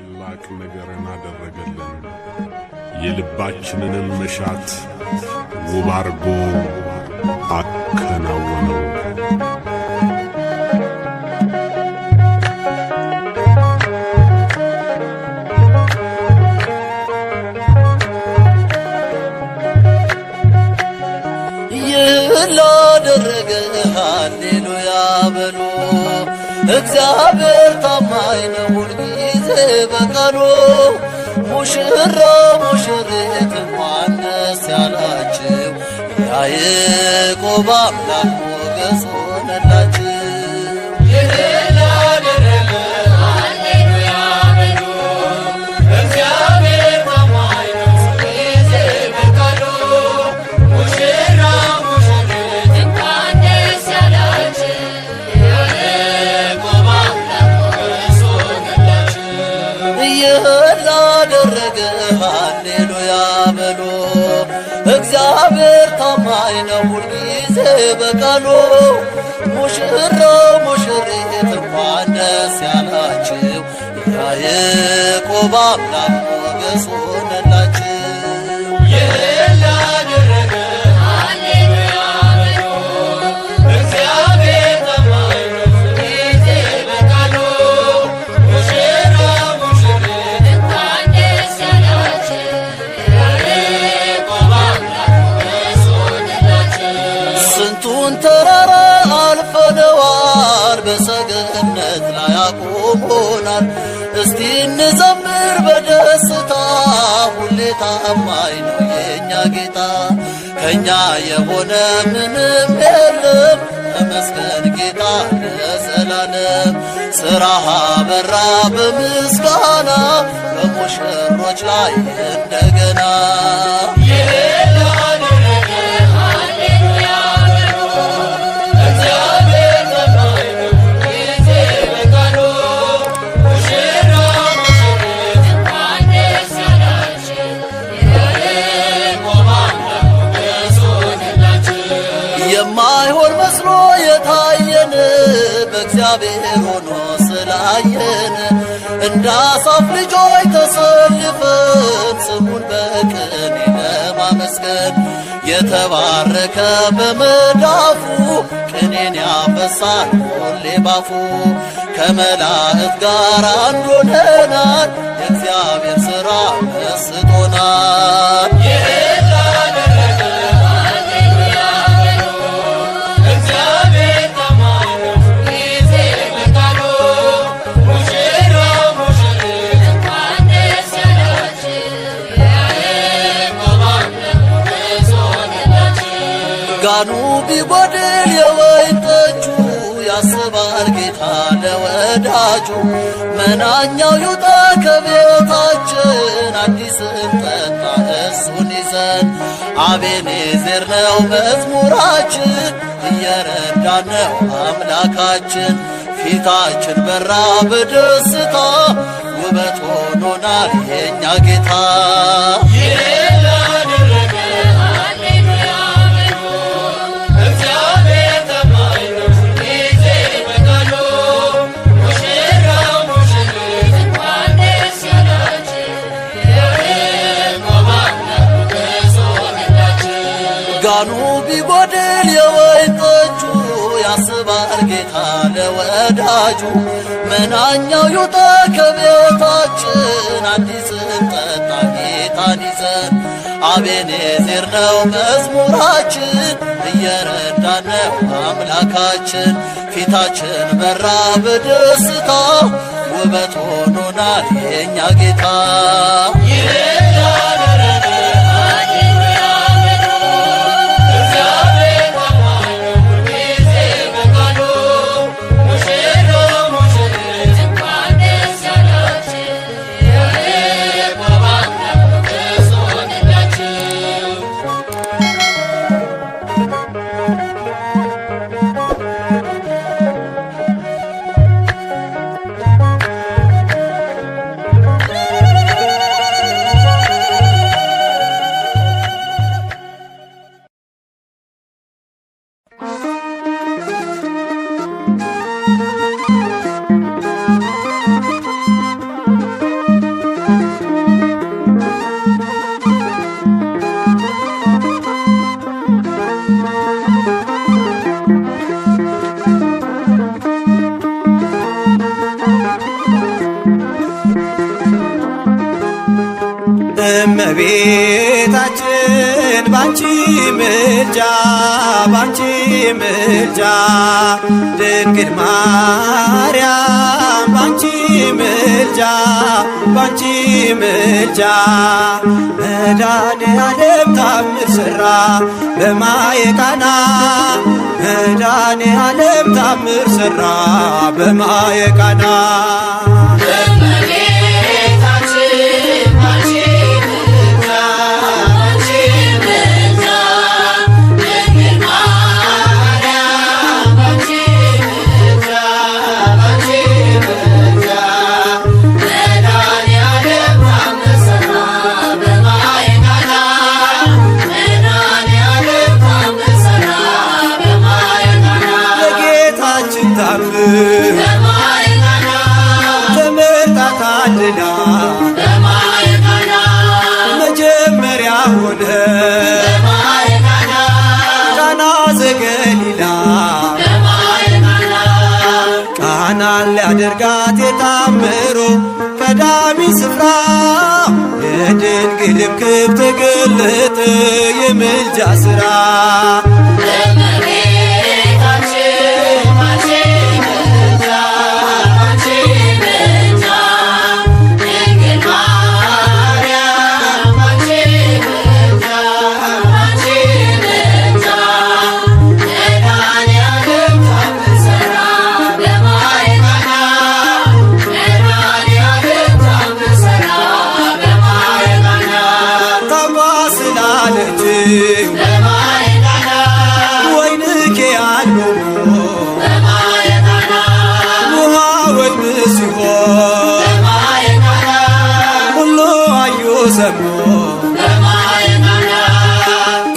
ታላቅ ነገርን አደረገልን። የልባችንንም መሻት ውብ አርጎ አከናወነው። ላደረገ ሃሌሉያ በሉ። እግዚአብሔር ታማኝ ነው ሁልጊዜ በቃሉ። ሙሽራ ሙሽሪት እንኳን ደስ ያላችሁ፣ ያዕቆብ አምላክ ሞገስ ሆነላችሁ። ላደረገ ሃሌሉያ በሉ። እግዚአብሔር ታማኝ ነው ሁልጊዜ በቃሉ። ሙሽራው ሙሽሪት እንኳን ደስ ያላችሁ፣ ያዕቆብ አምላክ ሞገስ ሆነላችሁ። ስንቱን ተራራ አልፈነዋል፣ በሰገነት ላይ አቁሞናል። እስቲ እንዘምር በደስታ፣ ሁሌ ታማኝ ነው የእኛ ጌታ። ከእኛ የሆነ ምንም የለም፣ ተመስገን ጌታ ለዘላለም። ሥራህ አበራ በምስጋና፣ በሙሽሮች ላይ እንደገና። የማይሆን መስሎ የታየን በእግዚአብሔር ሆኖ ስላየን፣ እንደ አሳፍ ልጆች ተሰልፈን ስሙን በቅኔ ለማመስገን። የተባረከ በመዳፉ ቅኔን ያፈሳል ሁሌ ባፉ። ከመላእክት ጋር አንድ ሆነናል፣ የእግዚአብሔር ሥራ መስጦናል። ጋኑ ቢጎድል የወይን ጠጁ፣ ያስባል ጌታ ለወዳጁ። መናኛው ይውጣ ከቤታችን፣ አዲስን ጠጣ እሱን ይዘን። አቤኔዘር ነው መዝሙራችን፣ እየረዳን ነው አምላካችን። ፊታችን በራ በደስታ፣ ውበት ሆኖናል የእኛ ጌታ። ጋኑ ቢጎድል የወይን ጠጁ፣ ያስባል ጌታ ለወዳጁ። መናኛው ይውጣ ከቤታችን፣ አዲስን ጠጣ ጌታን ይዘን። አቤኔዘር ነው መዝሙራችን፣ እየረዳን ነው አምላካችን። ፊታችን በራ በደስታ፣ ውበት ሆኖናል የእኛ ጌታ። እመቤታችን ባንቺ ምልጃ ባንቺ ምልጃ ድንግል ማርያም ባንቺ ምልጃ ባንቺ ምልጃ መድኃኔዓለም ታምር ሠራ በማየ ቃና መድኃኔዓለም ታምር ሠራ በማየ ቃና ተመርጣ ታድላ መጀመሪያ ሆነ ቃና ዘገሊላ ቃናን ሊያደርጋት የታምሮ ቀዳሚ ስፍራ የድንግልም ክብር ተገለጠ የምልጃ ሥራ ወይንኬ ያለው ውሃ ወይን ሲሆን ሁሉ አዩ ሰሙ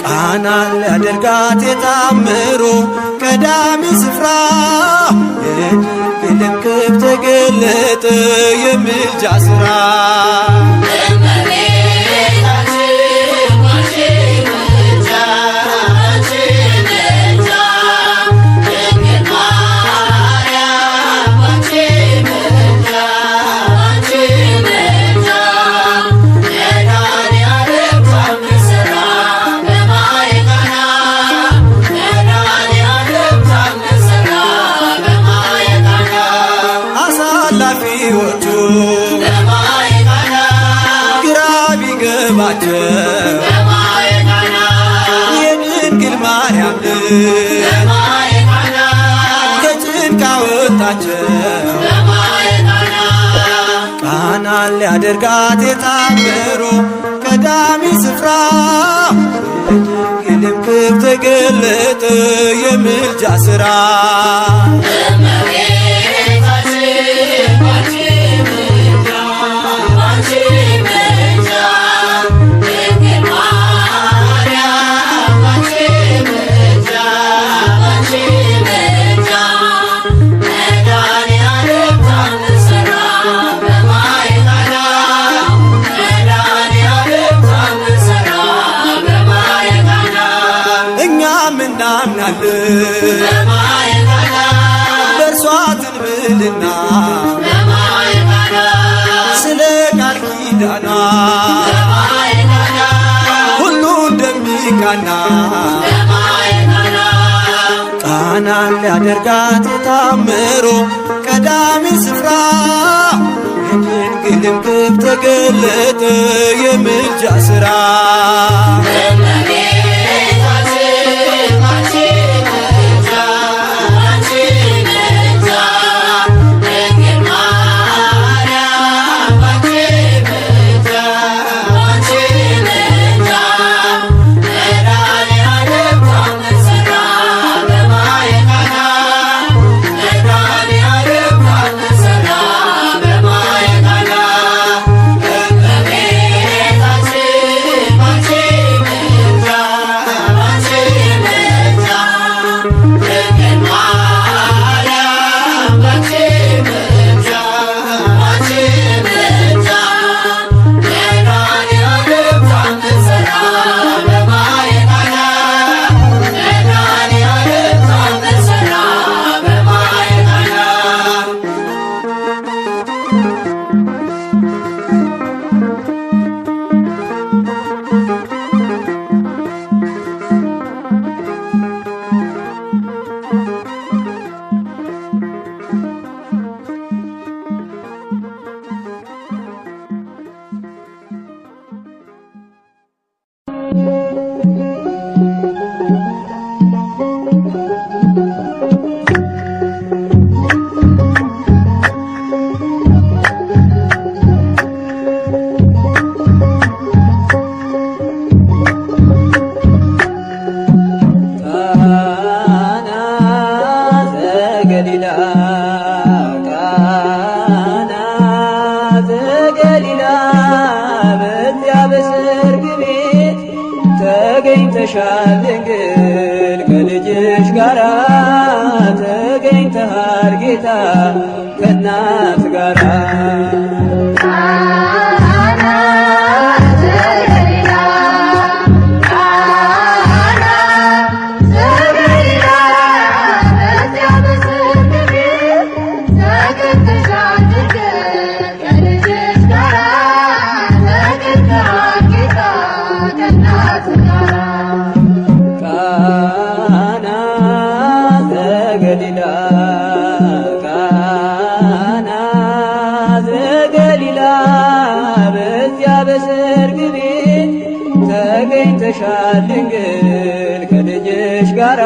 ቃናን ሊያደርጋት የታምሮ ቀዳሚ ስፍራ የድንግልም ክብር ተገለጠ የምልጃ ሥራ የድንግል ማርያም ከጭንቅ አወጣቸው ቃናን ሊያደርጋት የታምሮ ቀዳሚ ስፍራ የድንግልም ክብር ተገለጠ የምልጃ ሥራ በእርሷ ትንብልና ስለ ቃል ኪዳኗ ሁሉ እንደሚቃና ቃናን ሊያደርጋት የታምሮ ቀዳሚ ስፍራ የድንግልም ክብር ተገለጠ የምልጃ ሥራ ዘገሊላ በዚያ በሰርግ ቤት ተገኝተሻል ድንግል ከልጅሽ ጋራ ተገኝተሃል ጌታ ከእናት ጋራ ተገኝተሻል ድንግል ከልጅሽ ጋራ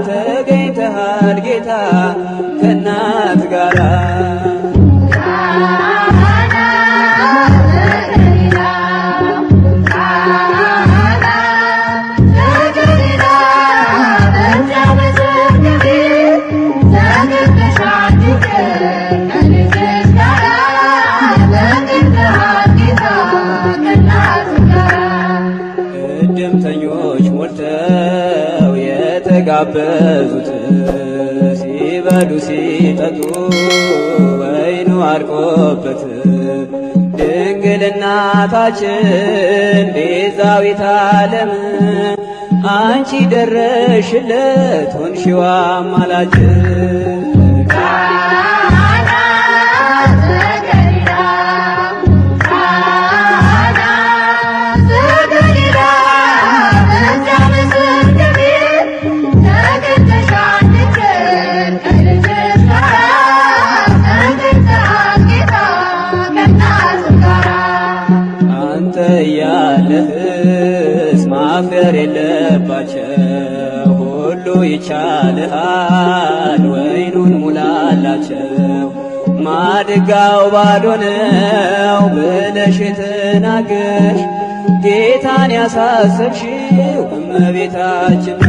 ተገኝተሃል ጌታ ከእናት ጋራ እድምተኞች ሞልተው የተጋበዙት ሲበሉ ሲጠጡ ወይኑ አልቆበት ድንግል እናታችን ቤዛዊተ ዓለም አንቺ ደረሽለት ሆንሽው አማላጅ ያለህስ ማፍቀር የለባቸው ሁሉ ይቻልሃል ወይኑን ሙላላቸው ማድጋው ባዶ ነው ብለሽ የተናገርሽ ጌታን ያሳሰብሽው እመቤታችን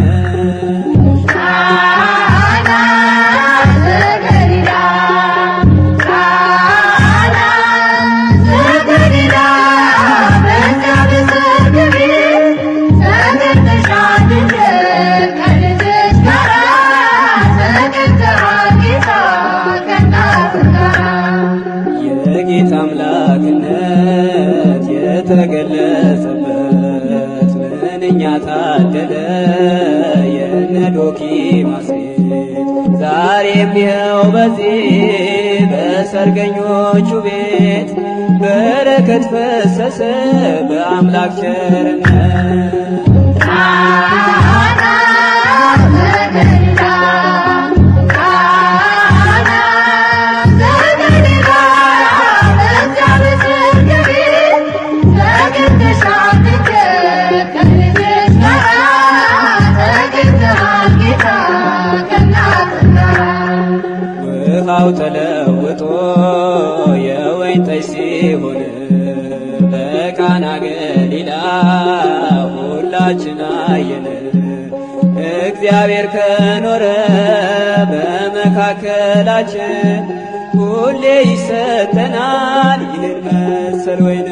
የጌታ አምላክነት የተገለጸበት ምንኛ ታደለ የነ ዶኪማስ ቤት ዛሬም ይኸው በዚህ በሰርገኞቹ ቤት በረከት ፈሰሰ በአምላክ ቸርነት ውሃው ተለውጦ የወይን ጠጅ ሲሆን በቃና ገሊላ ሁላችን አየን። እግዚአብሔር ከኖረ በመካከላችን ሁሌ ይሰጠናል ይህን መሰል ወይን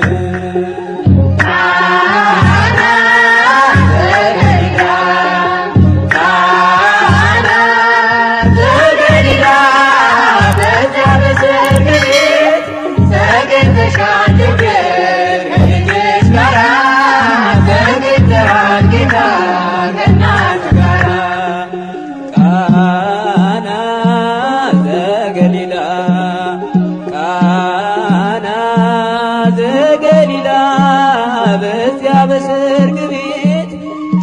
በሰርግ ቤት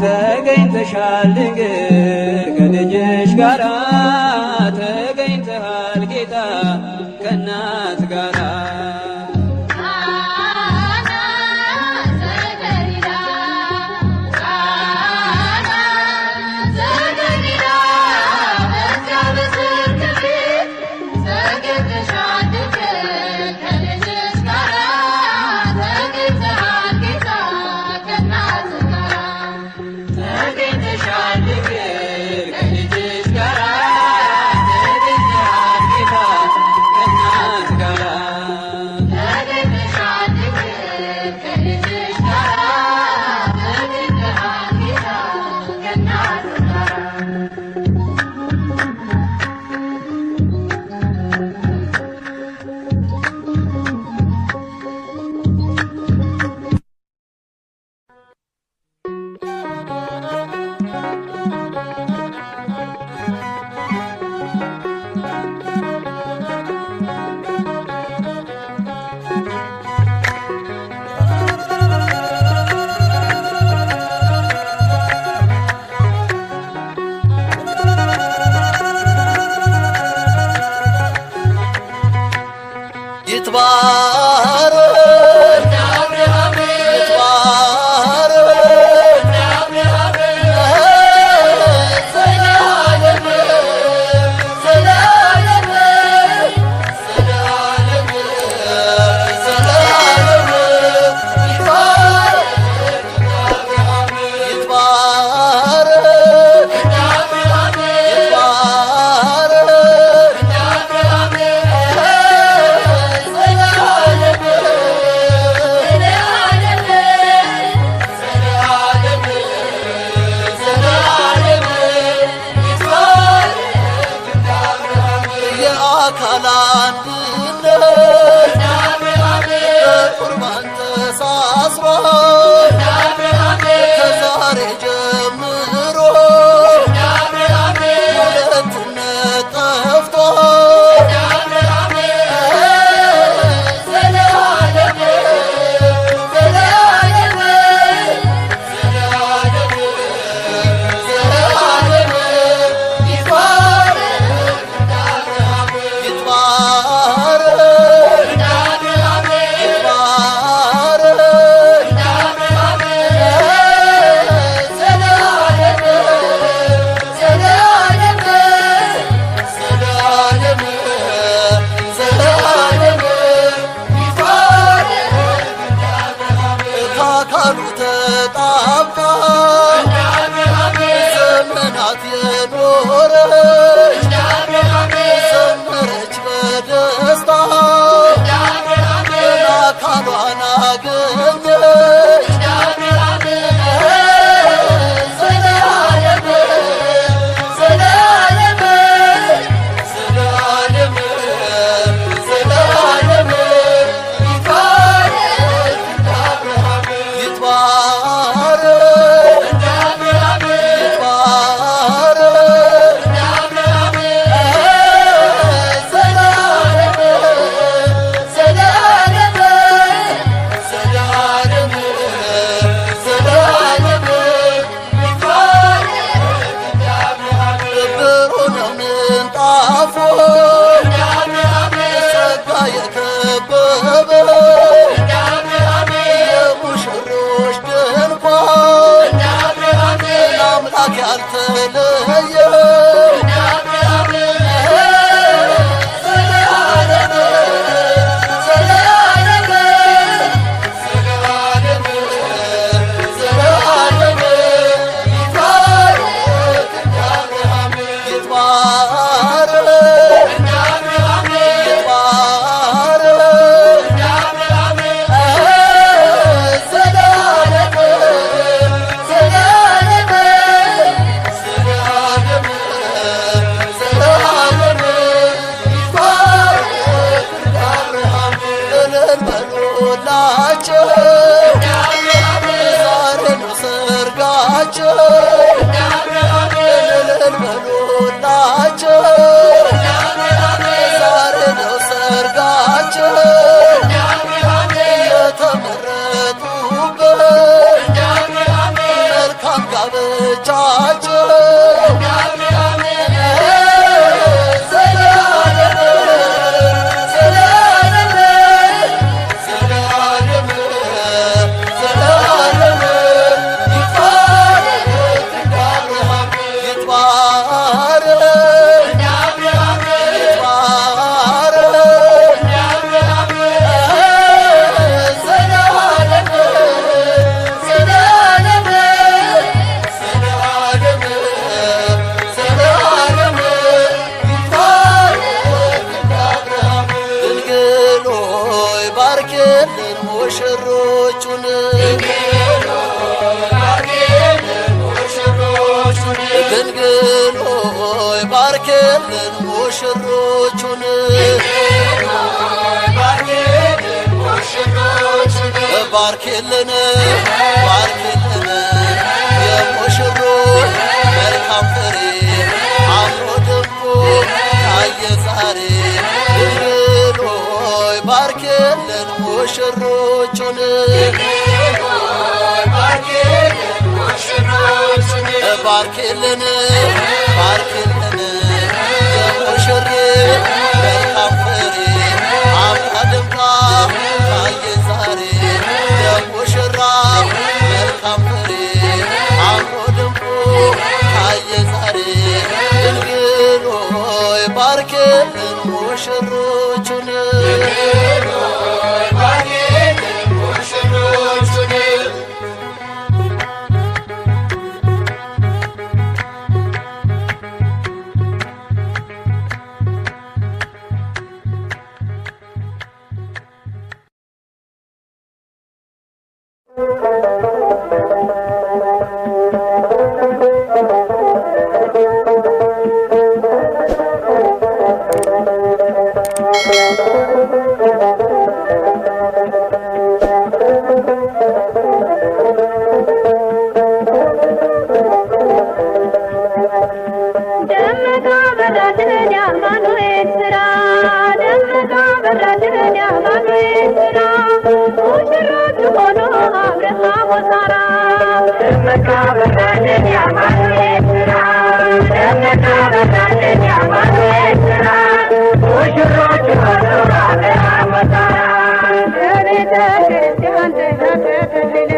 ተገኝተሻል ድንግል ከልጅሽ ጋራ ተገኝተሃል ጌታ ከእናት ጋራ ከልጅሽ ጋራ ባርክልን ባርክልን የሙሽሮች መልካም ፍሬ አምሮ ደምቆ ታየ ዛሬ ድንግል ሆይ ባርክልን ሙሽሮቹን ባርክልን ባርክልን የሙሽሮች መልካም ፍሬ አምራ ደምቃ ኤርትራ ሙሽሮች ሆኑ አብርሃም ወሳራ ደመቃ በራልን የአማኑኤል ስራ ደመቃ በራልን የአማኑኤል ስራ ሙሽሮች ሆኑ አብርሃም ወሳራ በቤተ ክርስቲያን ተከተለ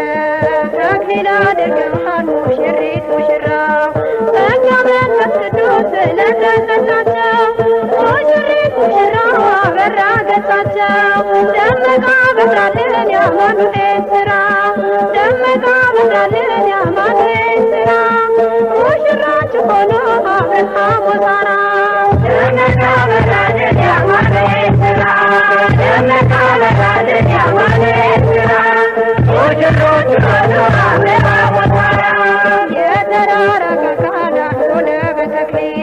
ተክሊል አድርገዋል ሙሽሪት ሙሽራው ጸጋ መንፈስ ቅዱስ ስለተሰጣቸው ሙሽሪት ሙሽራው አበራ ገጻቸው ደመቃ በራልን የአማኑኤል ስራ ደመቃ በራልን የአማኑኤል ስራ ሙሽራች ሆኖ አብርሃም ወሳራ ደመቃ በራልን የአማኑኤል ስራ ደመቃ በራልን የአማኑኤል ስራ ሙሽሮች ሆኖ አብርሃም ወሳራ የተራራቀ ቃላት ሆነ በተክሊል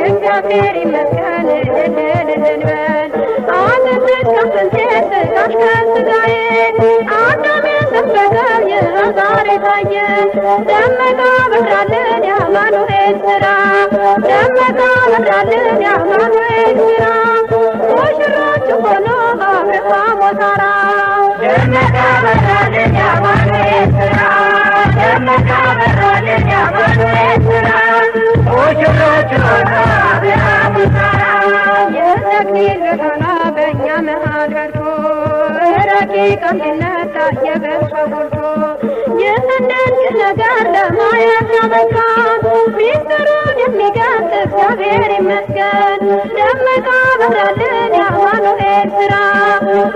እግዚአብሔር ይመስገን እልል እንበል አጥንት ከአጥንቴ ሥጋሽ ከሥጋዬ አዳም የሰበከው ይህ ዛሬ ታየ ደመቃ በራልን የአማኑኤል ስራ ደመቃ በራልን የአማኑኤል ስራ ሙሽሮች ሆኖ አብርሃም ወሳራ ደመቃ በራልን የአማኑኤል ስራ ደመቃ በራልን የአማኑኤል ስራ ሙሽሮች ሆኖ አብርሃም ወሳራ የተክሊል ገናና በእኛ መሃል በርቶ ረቂቅ አንድነት ታየ በእርሷ ጎልቶ ይህን ድንቅ ነገር ለማየት ያበቃን ሚስጥሩን የሚገልጽ እግዚአብሔር ይመስገን ደመቃ በራልን የአማኑኤል ስራ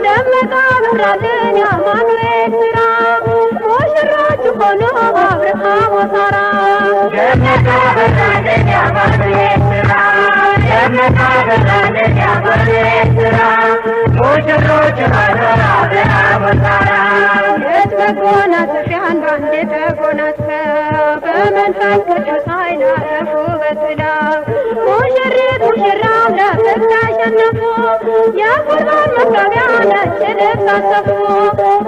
ደመቃ በራልን የአማኑኤል ስራ ሙሽሮች ሆኖ አብርሃም ወሳራ ደመቃ በራልን የአማኑኤል ስራ ደመቃ በራልን የአማኑኤል ስራ ሙሽሮች ሆኖ አብርሃም ወሳራ መጎናጸፊያን ባንዴ ተጎናጽፈው በመንፈስ ቅዱስ ኃይል አረፉ በጥላው ሙሽሪት ሙሽራው ለፍቅር ተሸነፉ የቁርባን መጋቢያ ነጭ ልብስ አሰፉ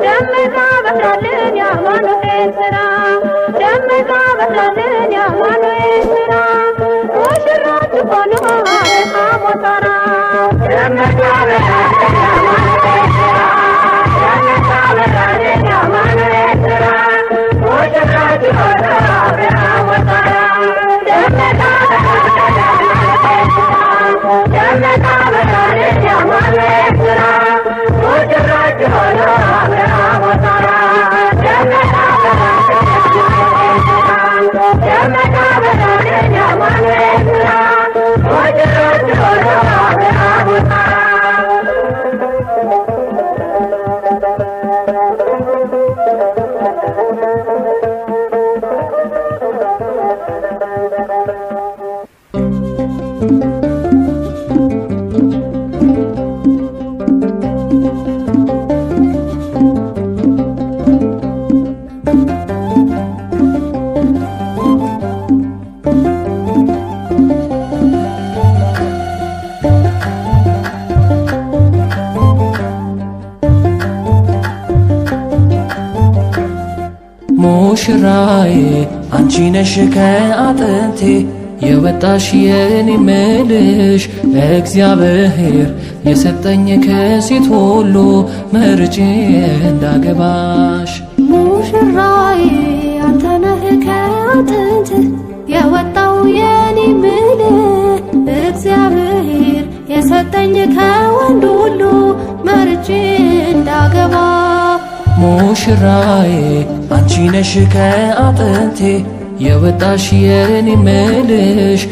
ደመቃ በራልን የአማኑኤል ስራ ደመቃ በራልን የአማኑኤል ስራ ሙሽሮች ሆኑ አብርሃም ወሳራ ደመቃ በራልን የአማኑኤል ስራ ደመቃ በራልን የአማኑኤል ስራ ሙሽሮች ሆኑ አብርሃም ወሳራ ደመቃ በራልን የአማኑኤል ስራ ደመቃ በራልን የአማኑኤል ስራ ሙሽሮች ሆኑ አብርሃም ወሳራ ደመቃ በራልን የአማኑኤል ስራ ደመቃ በራልን የአማኑኤል ስራ ሙሽሮች ሆኑ አብርሃም ወሳራ ሙሽራዬ አንቺ ነሽ ከአጥንቴ የወጣሽ የኔ ምልሽ እግዚአብሔር የሰጠኝ ከሴት ሁሉ መርጬ እንዳገባሽ ሙሽራዬ አንተ ነህ ከአጥንት የወጣው የኔ ምልህ እግዚአብሔር የሰጠኝ ከወንድ ሁሉ መርጬ እንዳገባ ሙሽራዬ አንቺ ነሽ ከአጥንቴ የወጣሽ የኔ ምልሽ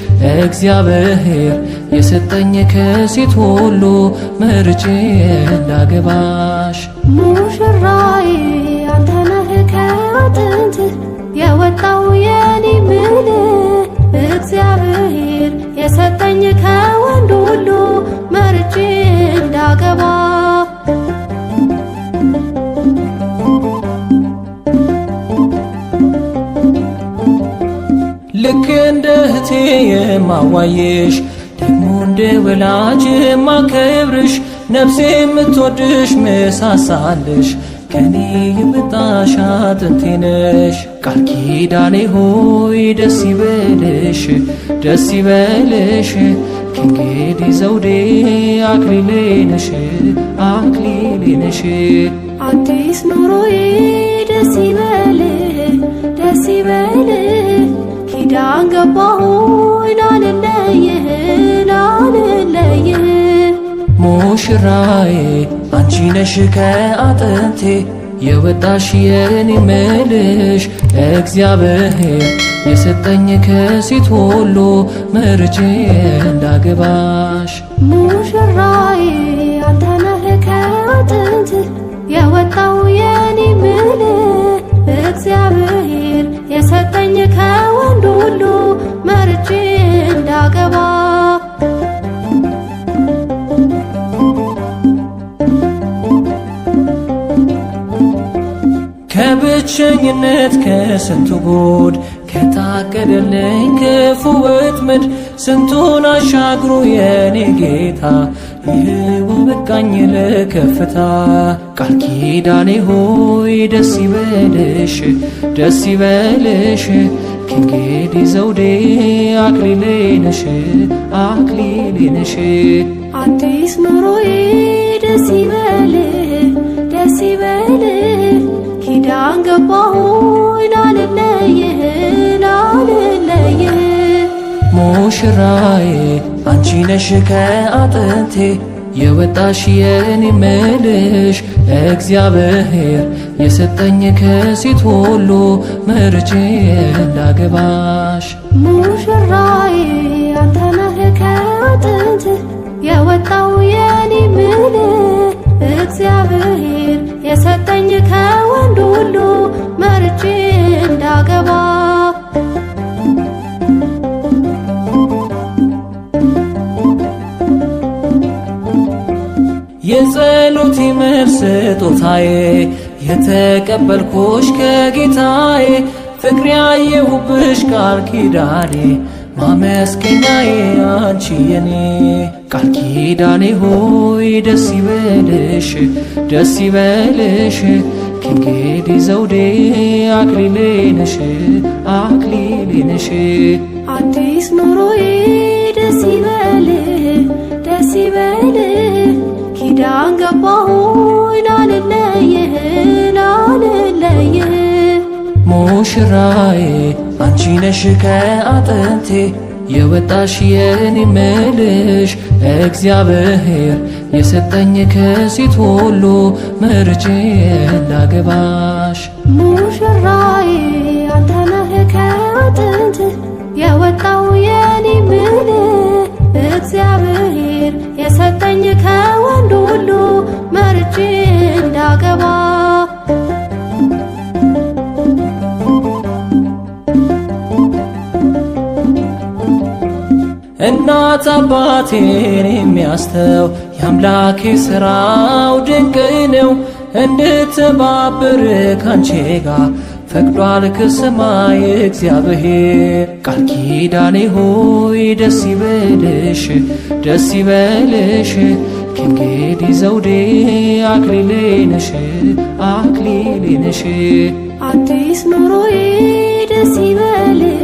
እግዚአብሔር የሰጠኝ ከሴት ሁሉ መርጬ እንዳገባሽ ሙሽራዬ አንተ ነህ ከአጥንት የወጣው የኔ ምልህ እግዚአብሔር የሰጠኝ ከወንድ ሁሉ መርጬ እንዳገባ ልክ እንደ እህቴ የማዋየሽ ደግሞ እንደ ወላጅ የማከብርሽ ነፍሴ የምትወድሽ ምሳሳልሽ ከኔ የመጣሽ አጥንቴ ነሽ። ቃል ኪዳኔ ሆይ ደስ ይበልሽ ደስ ይበልሽ ከእንግዲህ ዘውዴ አክሊሌ ነሽ አክሊሌ ነሽ። አዲስ ኑሮዬ ደስ ይበልህ ደስ ይበልህ ኪዳን ገባሁኝ ላልለይህ ላልለይህ። ሙሽራዬ አንቺ ነሽ ከአጥንቴ የወጣሽ የኔ ምልሽ እግዚአብሔር የሰጠኝ ከሴት ሁሉ መርጬ እንዳገባሽ። ሙሽራዬ አንተ ነህ ከአጥንት የወጣው የኔ ምልህ እግዚአብሔር የሰጠኝ ከወንድ ሁሉ መርጬ እንዳገባ። ከብቸኝነት ከስንቱ ጉድ ከታቀደልኝ ክፉ ወጥመድ ስንቱን አሻግሮ የኔ ጌታ ይህው በቃኝ ለከፍታ። ቃል ኪዳኔ ሆይ ደስ ይበልሽ ደስ ይበልሽ ከእንግዲህ ዘውዴ አክሊሌ ነሽ አክሊሌ ነሽ። አዲስ ኑሮዬ ደስ ይበልህ ደስ ይበልህ ኪዳን ገባሁኝ ላልለይህ ላልለይህ። ሙሽራዬ አንቺ ነሽ ከአጥንቴ የወጣሽ የኔ ምልሽ እግዚአብሔር የሰጠኝ ከሴት ሁሉ መርጬ እንዳገባሽ። ሙሽራዬ አንተ ነህ ከአጥንት የወጣው የኔ ምልህ እግዚአብሔር የሰጠኝ ከወንድ ሁሉ መርጬ እንዳገባ። የጸሎቴ መልስ ስጦታዬ የተቀበልኩሽ ከጌታዬ ፍቅሬ ያየሁብሽ ቃል ኪዳኔ ማመስገኛዬ አንቺ የኔ። ቃል ኪዳኔ ሆይ ደስ ይበልሽ ደስ ይበልሽ ከእንግዲህ ዘውዴ አክሊሌ ነሽ አክሊሌ ነሽ። አዲስ ኑሮዬ ደስ ይበልህ ደስ ይበልህ ኪዳን ገባሁኝ ላልለይህ ላልለይህ። ሙሽራዬ አንቺ ነሽ ከአጥንቴ የወጣሽ የኔ ምልሽ እግዚአብሔር የሰጠኝ ከሴት ሁሉ መርጬ እንዳገባሽ። ሙሽራዬ አንተ ነህ ከአጥንት የወጣው የኔ ምልህ እግዚአብሔር የሰጠኝ ከወንድ ሁሉ መርጬ እንዳገባ። እናት አባቴን የሚያስተው የአምላኬ ሥራው ድንቅ ነው። እንድተባበር ካንቺ ጋር ፈቅዷል ከሰማይ እግዚአብሔር። ቃል ኪዳኔ ሆይ ደስ ይበልሽ ደስ ይበልሽ ከእንግዲህ ዘውዴ አክሊሌ ነሽ አክሊሌ ነሽ። አዲስ ኑሮዬ ደስ ይበልህ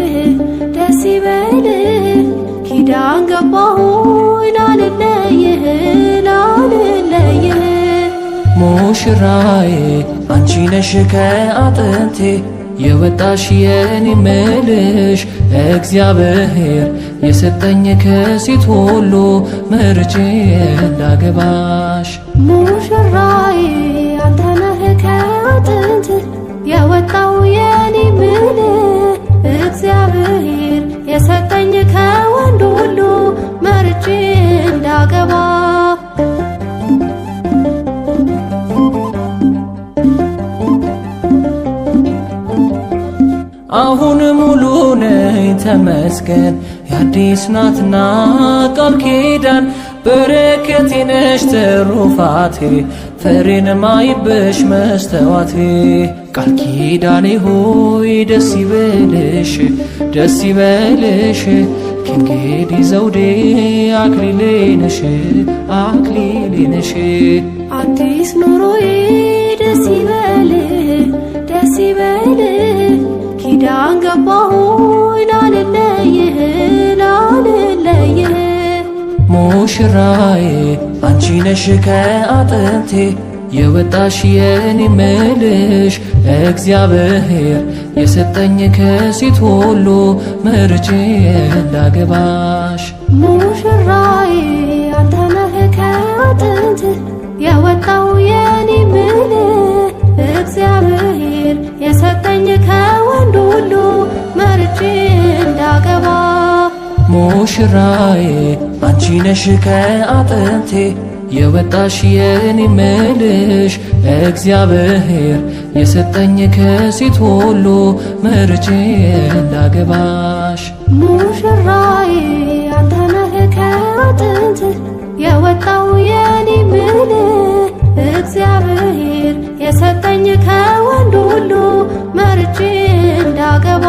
ደስ ይበልህ ኪዳን ገባሁኝ ላልለይህ ላልለይህ። ሙሽራዬ አንቺ ነሽ ከአጥንቴ የወጣሽ የኔ ምልሽ እግዚአብሔር የሰጠኝ ከሴት ሁሉ መርጬ እንዳገባሽ። ሙሽራዬ አንተ ነህ ከአጥንት የወጣው የኔ ምልህ እግዚአብሔር የሰጠኝ ከወንድ ሁሉ መርጬ እንዳገባ። አሁን ሙሉ ነኝ ተመስገን የአዲስ ናትና ቃል ኪዳን በረከቴ ነሽ ትሩፋቴ ፍሬን ማይብሽ መስተዋቴ። ቃል ኪዳኔ ሆይ ደስ ይበልሽ ደስ ይበልሽ ከእንግዲህ ዘውዴ አክሊሌ ነሽ አክሊሌ ነሽ። አዲስ ኑሮዬ ደስ ይበልህ ደስ ይበልህ ኪዳን ገባሁኝ ላልለይህ ላልለይህ። ሙሽራዬ አንቺ ነሽ ከአጥንቴ የወጣሽ የኔ ምልሽ እግዚአብሔር የሰጠኝ ከሴት ሁሉ መርጬ እንዳገባሽ። ሙሽራዬ አንተ ነህ ከአጥንት የወጣው የኔ ምልህ እግዚአብሔር የሰጠኝ ከወንድ ሁሉ መርጬ እንዳገባ። ሙሽራዬ አንቺ ነሽ ከአጥንቴ የወጣሽ የኔ ምልሽ እግዚአብሔር የሰጠኝ ከሴት ሁሉ መርጬ እንዳገባሽ። ሙሽራዬ አንተ ነህ ከአጥንት የወጣው የኔ ምልህ እግዚአብሔር የሰጠኝ ከወንድ ሁሉ መርጬ እንዳገባ።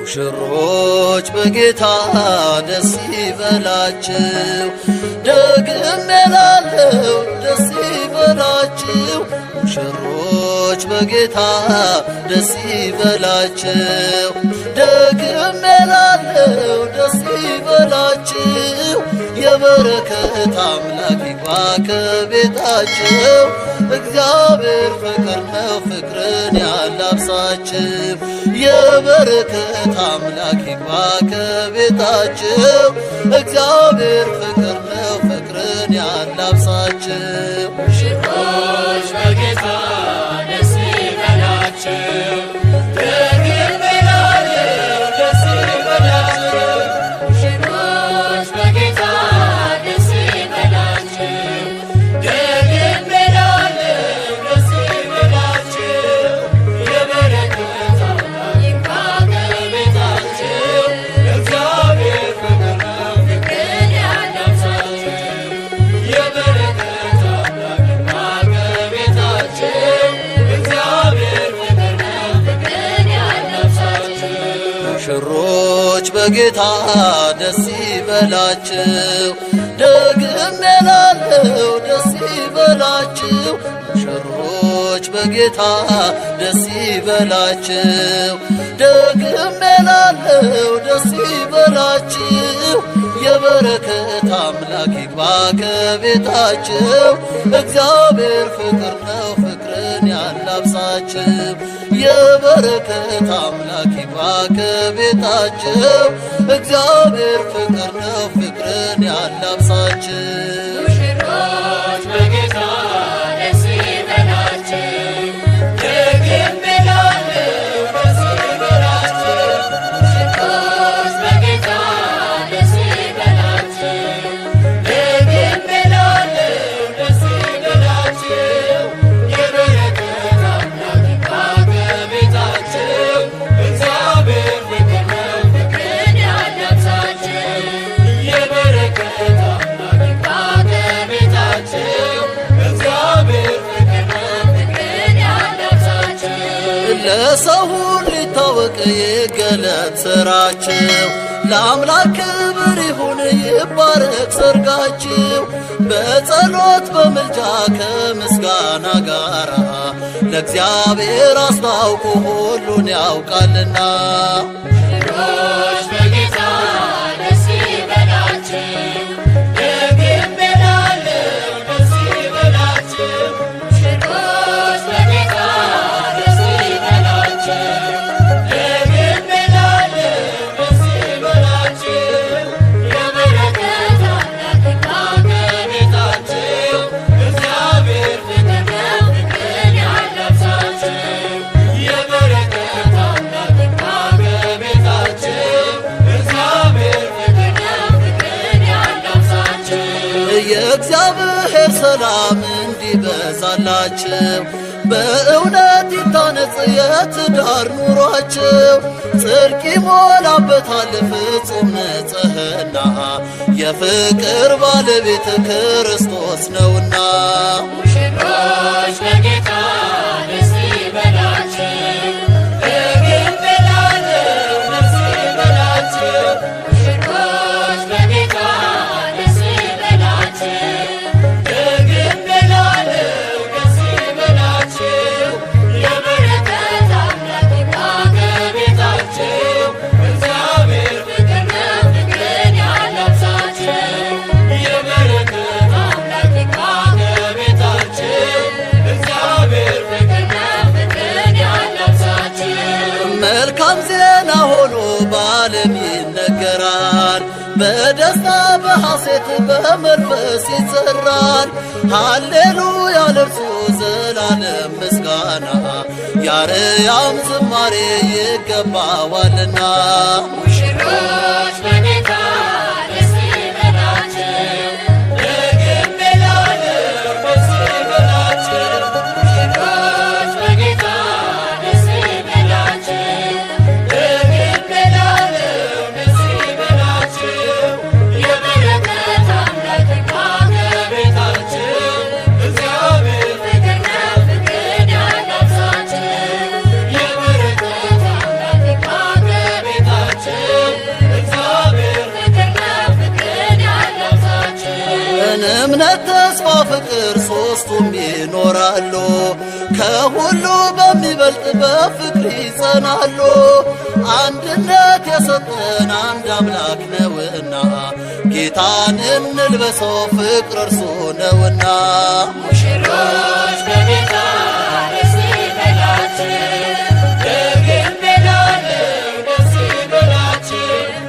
ሙሽሮች በጌታ ደስ ይበላችሁ፣ ደግሜ እላለሁ ደስ ይበላችሁ። ሙሽሮች በጌታ ደስ ይበላችሁ፣ ደግሜ እላለሁ ደስ ይበላችሁ። የበረከት አምላክ ይግባ ከቤታችሁ፣ እግዚአብሔር ፍቅር ነው ፍቅርን ያላብሳችሁ። የበረከት አምላክ ይግባ ከቤታችሁ፣ እግዚአብሔር ፍቅር ነው ፍቅርን ያላብሳችሁ። ሙሽሮች በጌታ ደስ ይበላችሁ፣ ደግሜ እላለሁ ደስ ይበላችሁ። ሙሽሮች በጌታ ደስ ይበላችሁ፣ ደግሜ እላለሁ ደስ ይበላችሁ። የበረከት አምላክ ይግባ ከቤታችሁ፣ እግዚአብሔር ፍቅር ነው ፍቅርን ያላብሳችሁ። የበረከት አምላክ ይግባ ከቤታችሁ፣ እግዚአብሔር ፍቅር ነው ፍቅርን ያላብሳችሁ። ሙሽሮች በጌታ ደስ ይበላችሁ፣ ደግሜ እላለሁ ደስ ይበላችሁ። ሙሽሮች በጌታ ደስ ይበላችሁ፣ ደግሜ እላለሁ ደስ ይበላችሁ። የበረከት አምላክ ይግባ ከቤታችሁ፣ እግዚአብሔር ፍቅር ነው ፍቅርን ያላብሳችሁ። የበረከት አምላክ ይግባ ከቤታችሁ፣ እግዚአብሔር ፍቅር ነው ፍቅርን ያላብሳችሁ። ሙሽሮች በጌታ ደስ ይበላችሁ፣ ደግሜ እላለሁ ደስ ይበላችሁ። ሙሽሮች በጌታ ደስ ይበላችሁ፣ ደግሜ እላለሁ ደስ ይበላችሁ። የበረከት አምላክ ይግባ ከቤታችሁ፣ እግዚአብሔር ፍቅር ነው ፍቅርን ያላብሳችሁ። የበረከት አምላክ ይግባ ከቤታችሁ፣ እግዚአብሔር ፍቅር ነው ፍቅርን ያላብሳችሁ። ለሰው ሁሉ ሊታወቅ ይገለጥ ሥራችሁ፣ ለአምላክ ክብር ይሁን ይባረክ ሰርጋችሁ። በጸሎት በምልጃ ከምስጋና ጋራ ለእግዚአብሔር አስታውቁ ሁሉን ያውቃልና። ሙሽሮች በጌታ ደስ ይበላችሁ፣ ደግሜ እላለሁ ደስ ይበላችሁ። ሙሽሮች በጌታ ደስ ይበላችሁ፣ ደግሜ እላለሁ ደስ ይበላችሁ። የበረከት አምላክ ይግባ ከቤታችሁ፣ እግዚአብሔር ፍቅር ነው ፍቅርን ያላብሳችሁ። የበረከት አምላክ ይግባ ከቤታችሁ፣ እግዚአብሔር ሰላም እንዲበዛላቸው በእውነት ይታነጽ የትዳር ኑሯቸው። ጽድቅ ይሞላበታል ፍጹም ንጽሕና የፍቅር ባለቤት ክርስቶስ ነውና። ሙሽሮች በጌታ ደስ ይበላችሁ፣ ደግም እላለሁ ደስ ይበላችሁ። ሙሽሮች በጌታ ደስ ይበላችሁ፣ ደግም እላለሁ ደስ ይበላችሁ። የበረከት አምላክ ይምጣ ከቤታችሁ፣ እግዚአብሔር ፍቅር ነው ፍቅርን ያላብሳችሁ። የበረከት አምላክ ይምጣ ከቤታችሁ፣ እግዚአብሔር ፍቅር ነው ፍቅርን ያላብሳችሁ። መልካም ዜና ሆኖ በዓለም ይነገራል፣ በደስታ በሐሴት በመንፈስ ይዘራል። ሃሌሉያ ለእርሱ ዘላለም ምስጋና፣ ያርያም ዝማሬ ይገባዋልና። ሙሽሮች በጌታ ደስ ይበላችሁ፣ ደግም እላለሁ ደስ ይበላችሁ። ሙሽሮች በጌታ ደስ ይበላችሁ፣ ደግም እላለሁ ደስ ይበላችሁ። የበረከት አምላክ ይምጣ ከቤታችሁ፣ እግዚአብሔር ፍቅር ነው ፍቅርን ያላብሳችሁ። የበረከት አምላክ ይምጣ ከቤታችሁ፣ እግዚአብሔር ፍቅር ነው ፍቅርን ያላብሳችሁ። እምነት፣ ተስፋ፣ ፍቅር ሦስቱም ይኖራሉ፣ ከሁሉ በሚበልጥ በፍቅር ይጸናሉ። አንድነት የሰጠን አንድ አምላክ ነውና ጌታን እንልበሰው ፍቅር እርሱ ነውና። ሙሽሮች በጌታ ደስ ይበላችሁ፣ ደግም እላለሁ ደስ ይበላችሁ።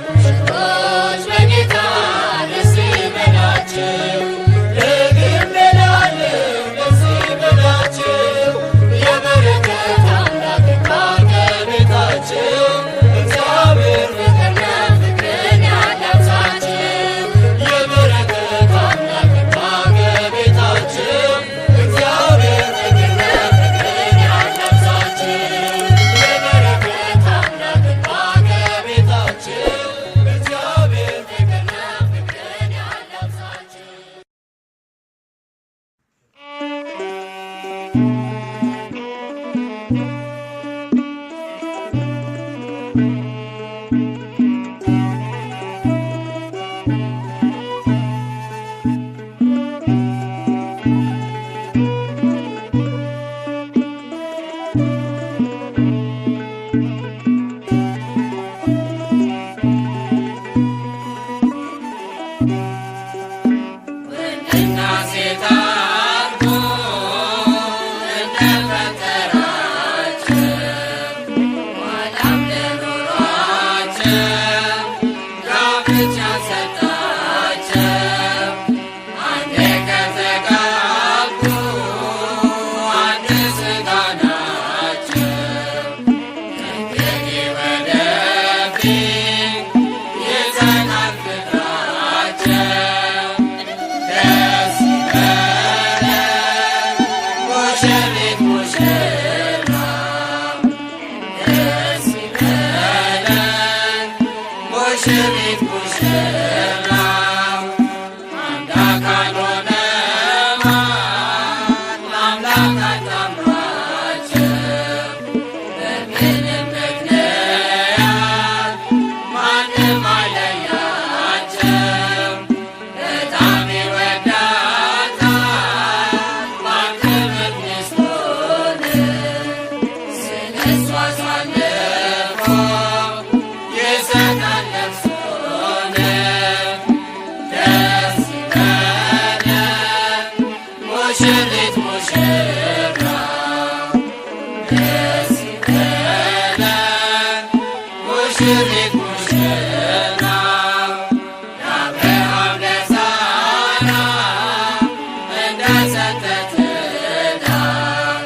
ሙሽሮች በጌታ ደስ ይበላችሁ፣ ደግም እላለሁ ደስ ይበላችሁ። የበረከት አምላክ ይምጣ ከቤታችሁ፣ እግዚአብሔር ፍቅር ነው ፍቅርን ያላብሳችሁ። የበረከት አምላክ ይምጣ ከቤታችሁ፣ እግዚአብሔር ፍቅር ነው ፍቅርን ያላብሳችሁ። የበረከት አምላክ ይምጣ ከቤታችሁ፣ እግዚአብሔር ፍቅር ነው ፍቅርን ያላብሳችሁ። ወንድና ሴት አድርጎ እንደፈጠራቸው ኋላም ለኑሯቸው ጋብቻ ሰጣቸው። አንድ ከተጋቡ አንድ ሥጋ ናቸው። ከእንግዲህ ወደፊት ይጸናል ፍቅራቸው። ደስ ይበለን ሙሽሪት ሙሽራው፣ ደስ ይበለን ሙሽሪት ሙሽራው። አንድ አካል ሆነዋል አምላክ አጣምሯቸው። በምንም ምክንያት ማንም አለያቸው። በጣም ይወዳታል ማክበር ሚስቱን፣ ስለ እሷ አሳልፎ ይሰጣል ነፍሱን። ደስ ይበለን ሙሽሪት ሙሽራው፣ ደስ ይበለን ሙሽሪት ሙሽራው። ለአብርሃም ለሳራ እንደሰጠ ትዳር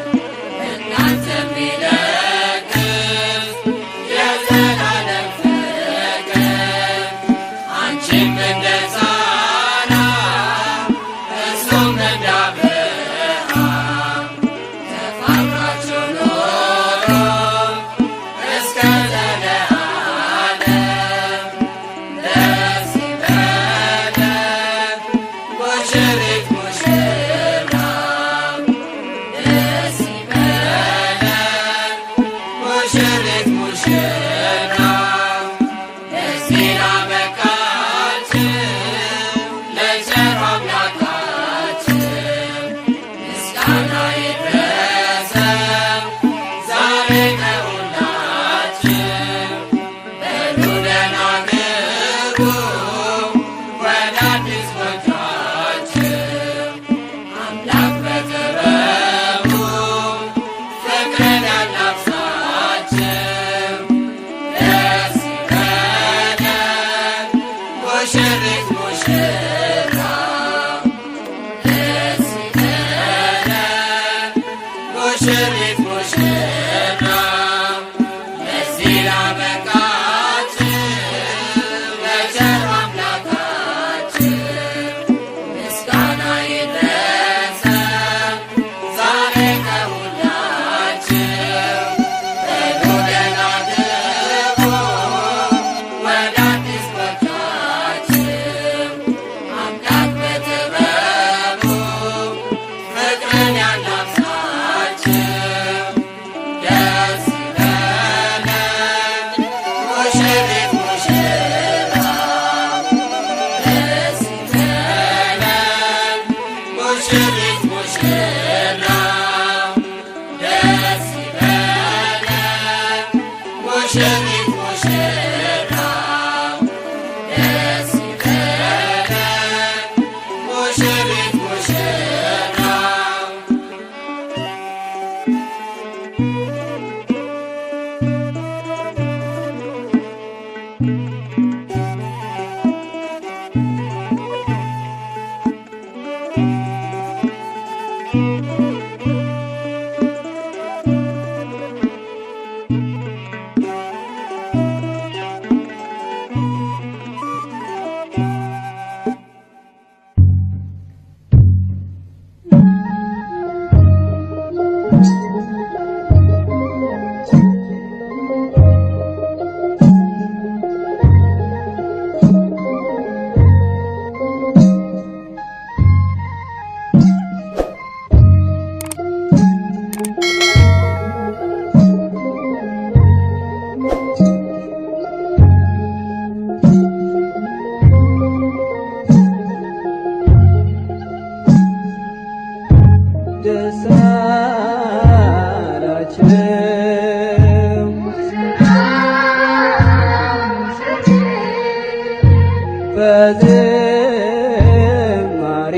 እናንተ የሚለግስ የዘላለም ፍቅር። አንቺም እንደ ሳራ እሱም እንደ ሙሽራ ለዚህ ላበቃችን ለቸር አምላካችን ምስጋና ይድረሰን ዛሬ ከሁላችን በጎደና ግቡ ወደ አዲስ ጎጇችን አምላክ በጥበቡ ፍቅርን ያላብሳችን ደስ ይበለን ሙሽሪት ሙሽራው ደስ ይበለን ሙሽሪት ሙሽራው ደስ ይበለን ሙሽሪት ሙሽራው ደስ ይበለን ሙሽሪት ሙሽራው ደስ አላቸው በዝማሬ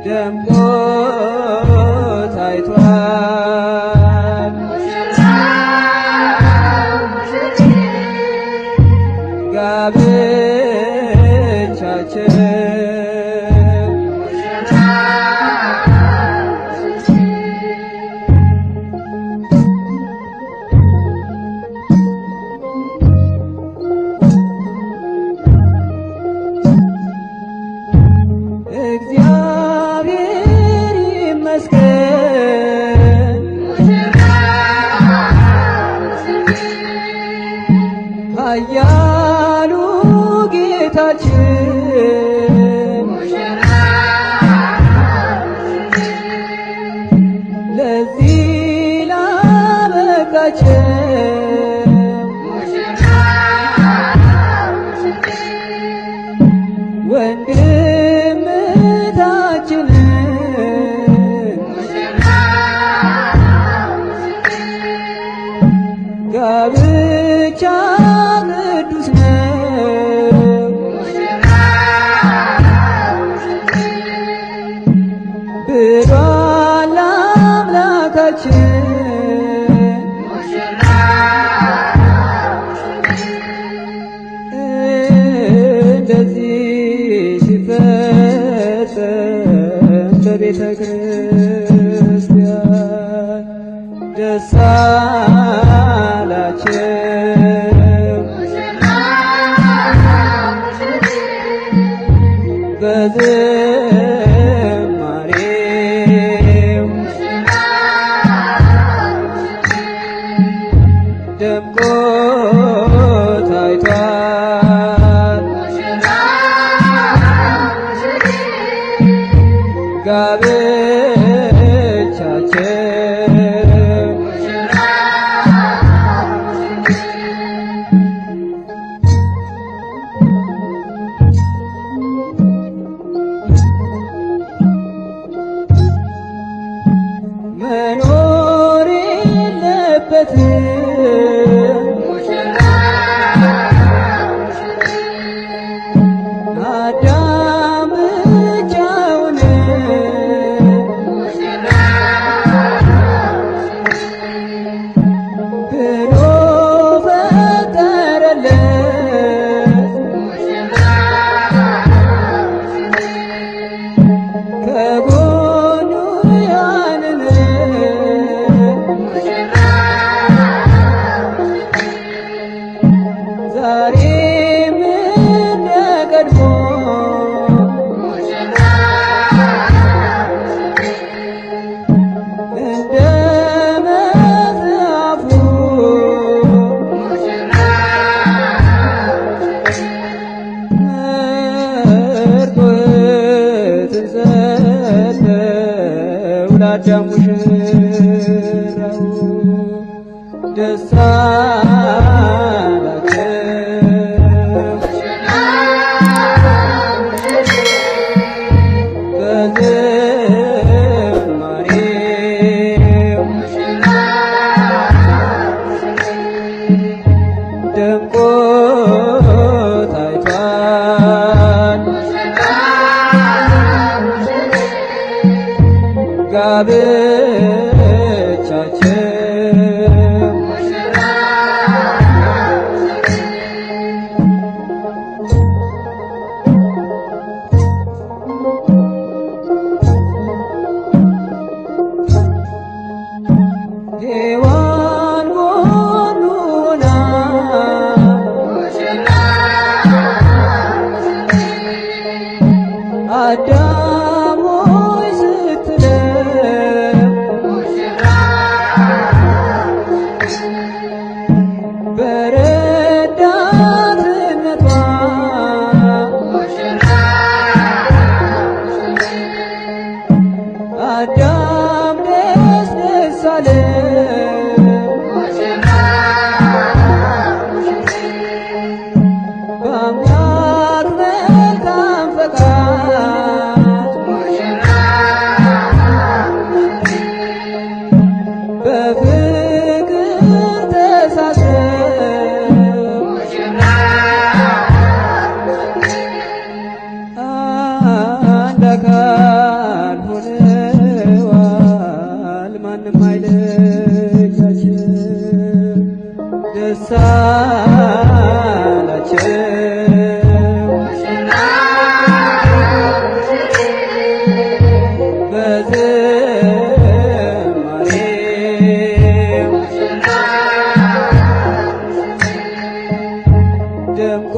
ደምቆ ታይቷል ጋብቻቸው እግዚአብሔር ይመስገን ኃያሉ ጌታችን ለዚህ ላበቃችን ወንድምታችንን ጋብቻ ቅዱስ ነው ብሏል አምላካችን እንደዚህ ሲፈጸም በቤተ ክርስቲያን ደስ አላቸው በዝማሬው ደምቆ ታይቷል ጋብቻቸው መኖር የለበትም አዳም ብቻውን ብሎ ፈጠረለት ሙሽራው ደስ አላቸው በዝማሬው ደምቆ ታይቷል ጋብቻቸው ሔዋን ጎኑና አዳም ሆይ ስትለው በረዳትነቷ አዳም ደስ ደስ አለው በአምላክ መልካም ፈቃድ በፍቅር ተሳስረው አንድ አካል ሆነዋል ማንም አይለያቸው ደስ አላቸው በዝማሬው ደምቆ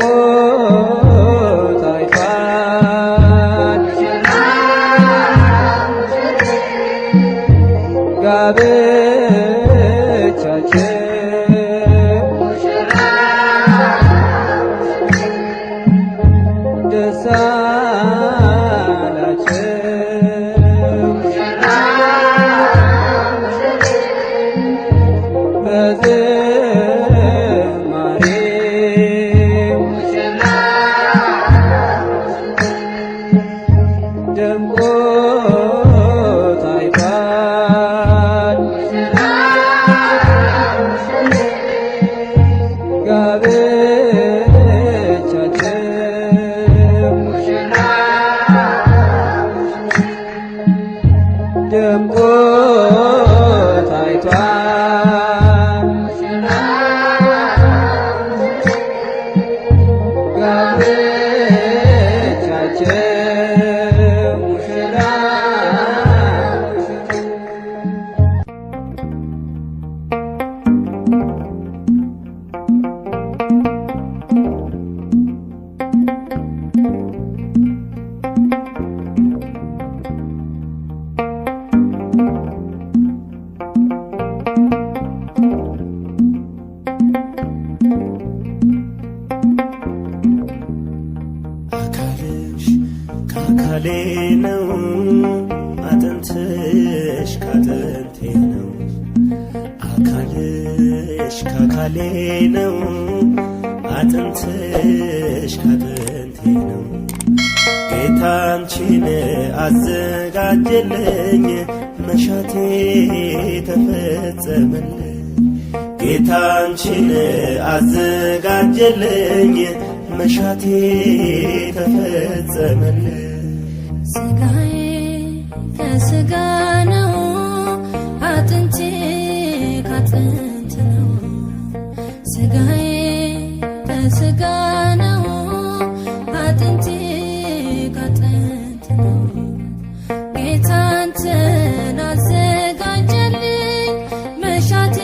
ታይቷል ጋብቻቸው ደስ አላቸው በዝማሬው ደምቆ ታይቷል ጋብቻቸው ደምቆ ታይቷል ጋብቻቸው ሙሽራ አካልሽ ከአካሌ ነው፣ አጥንትሽ ከአጥንቴ ነው። አካልሽ ከአካሌ ነው፣ አጥንትሽ ከአጥንቴ ነው። ጌታ አንቺን አዘጋጀልኝ፣ መሻቴ ተፈጸመልኝ። ጌታ አንቺን አዘጋጀልኝ፣ መሻቴ ተፈጸመልኝ። ስጋዬ ከስጋ ነው፣ አጥንቴ ካጥንት ነው። ስጋዬ ከስጋ ነው፣ አጥንቴ ካጥንት ነው። ጌታ አንተን አዘጋጀልኝ፣ መሻቴ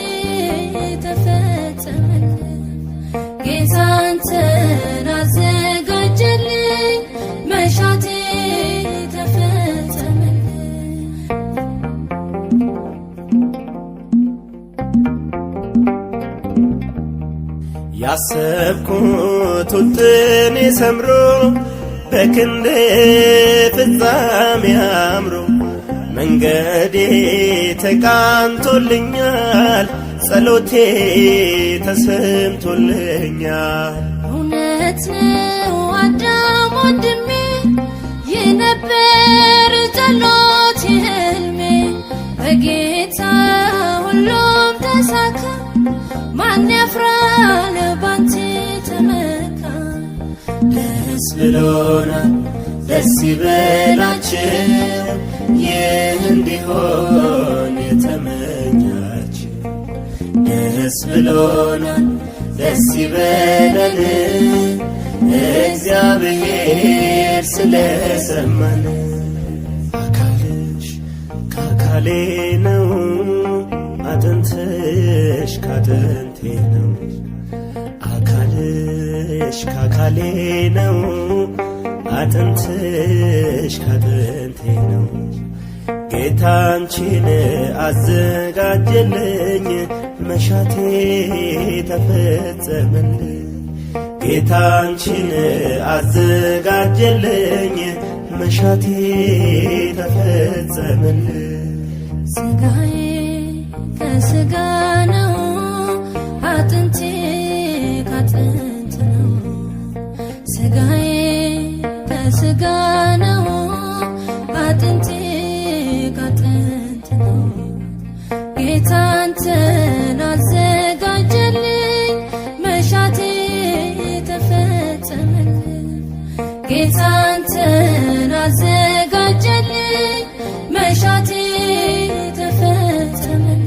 ተፈጸመልኝ። ጌታ አንተን አዘጋጀልኝ፣ መሻቴ ተፈጸመልኝ። ያሰብኩት ውጥኔ ሰምሮ በክንድ ፍጻሜ አምሮ መንገዴ ተቃንቶልኛል፣ ጸሎቴ ተሰምቶልኛል። እውነት ነው አዳም ወንድሜ የነበር ጸሎት ህልሜ በጌታ ሁሉም ተሳካ። ማን ያፍራል ባንተ ተመካ። ደስ ብሎናል ደስ ይበላችሁ ይህ እንዲሆን የተመኛችሁ። ደስ ብሎናል ደስ ይበለን እግዚአብሔር ስለሰማን። አካልሽ ከአካሌ ነው፣ አጥንትሽ ካጥንቴ ነው። አካልሽ ከአካሌ ነው፣ አጥንትሽ ካጥንቴ ነው። ጌታ አንቺን አዘጋጀልኝ፣ መሻቴ ተፈጸመልኝ። ጌታ አንቺን አዘጋጀልኝ፣ መሻቴ ተፈጸመልኝ። ስጋዬ ከስጋ ነው፣ አጥንቴ ካጥንት ነው። ስጋዬ ከስጋ ነው፣ አጥንቴ ካጥንት ነው። ጌታ አንተን አዘጋጀልኝ፣ መሻቴ ተፈጸመልኝ። ጌታ አንተን አዘጋጀልኝ፣ መሻቴ ተፈጸመልኝ።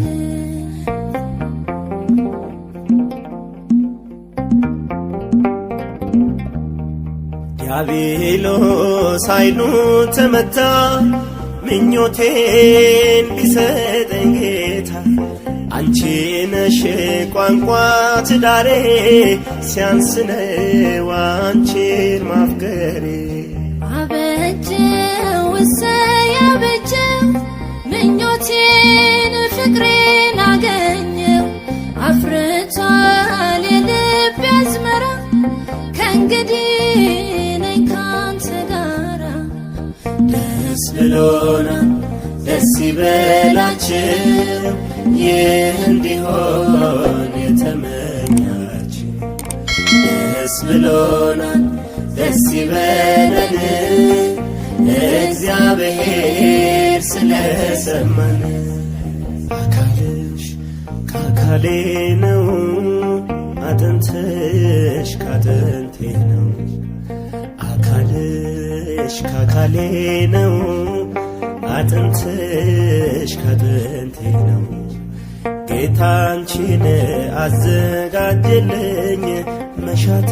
ዲያብሎስ ኃይሉ ተመታ፣ ምኞቴን ቢሰጠኝ ጌታ። አንቺ ነሽ ቋንቋ ትዳሬ፣ ሲያንስ ነው አንቺን ማፍቀሬ። አበጀው እሰይ አበጀው፣ ምኞቴን ፍቅሬን አገኘው። አፍርቷል የልቤ አዝመራ፣ ከእንግዲህ ነኝ ካንተ ጋራ። ደስ ብሎናል ደስ ይበላችሁ ይህ እንዲሆን የተመኛችሁ። ደስ ብሎናል ደስ ይበለን እግዚአብሔር ስለሰማን። አካልሽ ከአካሌ ነው፣ አጥንትሽ ካጥንቴ ነው። አካልሽ ከአካሌ ነው፣ አጥንትሽ ካጥንቴ ነው። ጌታ አንቺን አዘጋጀልኝ፣ መሻቴ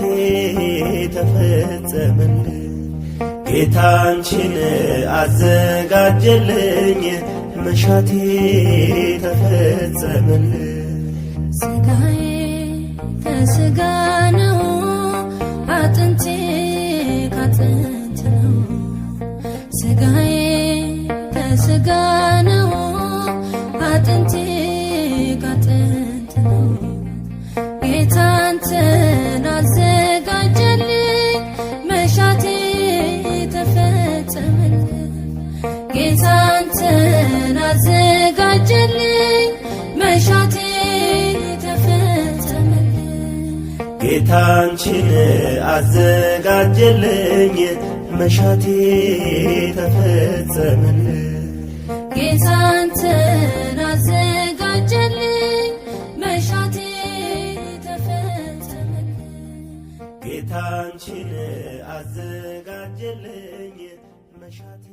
ተፈጸመልኝ። ጌታ አንቺን አዘጋጀልኝ፣ መሻቴ ተፈጸመልኝ። ስጋዬ ከስጋ ነው፣ አጥንቴ ካጥንት ነው። ስጋዬ ከስጋ ነው፣ አጥንቴ ካጥንት ነው። ጌታ አንተን አዘጋጀልኝ፣ መሻቴ ተፈጸመልኝ። ጌታ አንተን አዘጋጀልኝ፣ መሻቴ ተፈጸመልኝ። ጌታ አንቺን አዘጋጀልኝ፣ መሻቴ ተፈጸመልኝ። ጌታ አንተን አዘጋጀልኝ፣ መሻቴ ተፈጸመልኝ። ጌታ አንቺን አዘጋጀልኝ፣ መሻቴ